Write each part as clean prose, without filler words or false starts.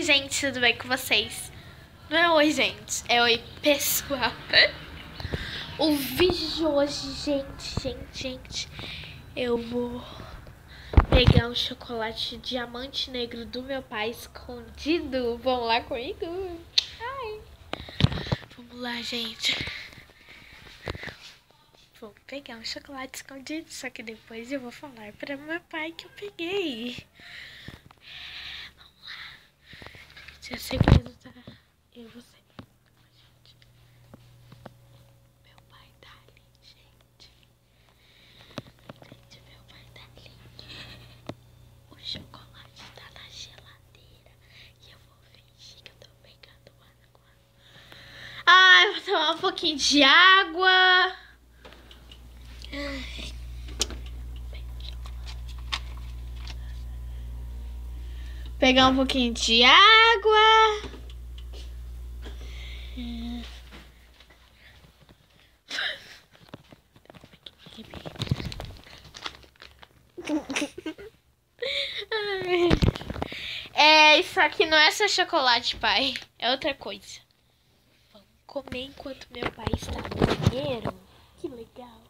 gente, tudo bem com vocês? Não é oi, gente, é oi, pessoal. O vídeo de hoje, gente, eu vou pegar um chocolate diamante negro do meu pai escondido. Vamos lá comigo? Ai. Vamos lá, gente. Vou pegar um chocolate escondido, só que depois eu vou falar para meu pai que eu peguei. Vamos lá. Se é segredo, tá? Eu vou ser. Meu pai tá ali, gente. Meu pai tá ali. O chocolate tá na geladeira. E eu vou fingir que eu tô pegando água. Ai, vou tomar um pouquinho de água. Pegar um pouquinho de água. Isso aqui não é só chocolate, pai. É outra coisa. Vamos comer enquanto meu pai está no banheiro. Que legal.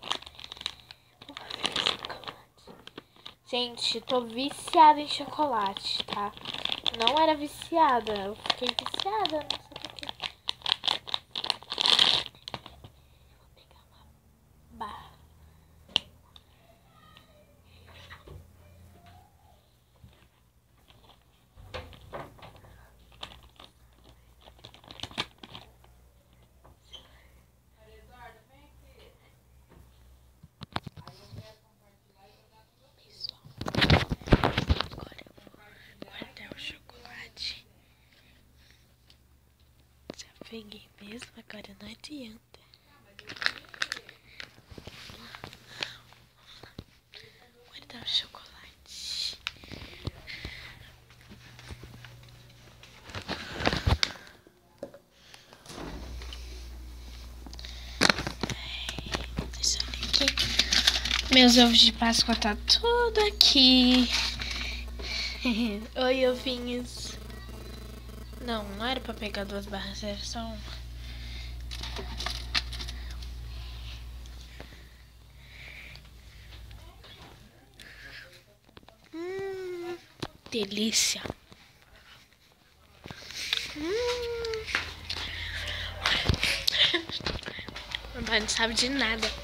Gente, tô viciada em chocolate, tá? Não era viciada, eu fiquei viciada, não sei porquê. Vou pegar uma barra. Peguei mesmo, agora não adianta. Guardar o chocolate. Deixa eu ver aqui. Meus ovos de Páscoa tá tudo aqui. Oi, ovinhos. Não era pra pegar 2 barras, era só uma. Delícia. Meu pai não sabe de nada.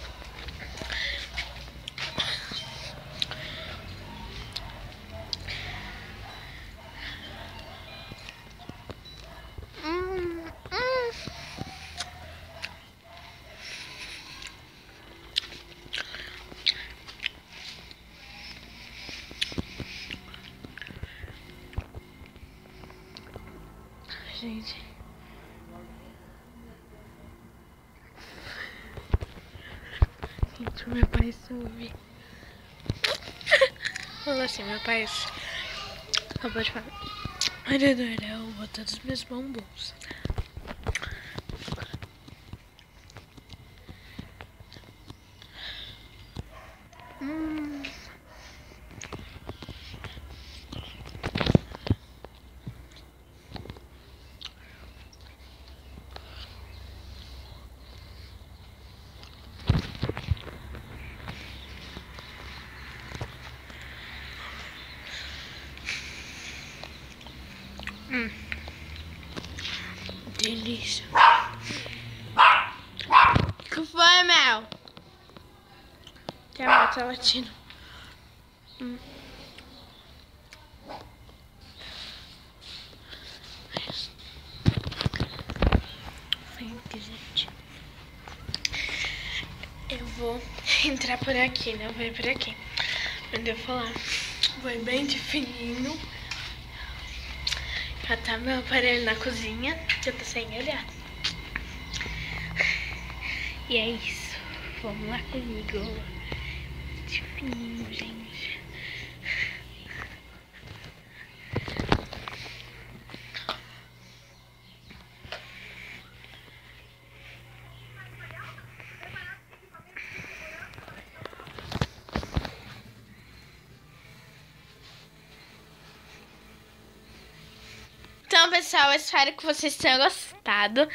Gente, meu pai soube. Falou assim, meu pai acabou de falar. Olha, eu vou botar os meus bombons. Delícia. O que foi, Mel? Tem a moto latindo. Gente, eu vou entrar por aqui, né? Eu vou ir por aqui. Onde eu falar, vou ir bem de fininho. Já tá meu aparelho na cozinha, já tô sem olhar. E é isso. Vamos lá comigo. De fininho, gente. Então, pessoal, eu espero que vocês tenham gostado.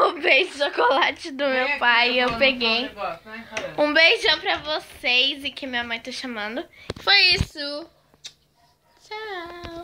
O beijo de chocolate do meu pai, eu peguei. Um beijão pra vocês e que minha mãe tá chamando. Foi isso. Tchau.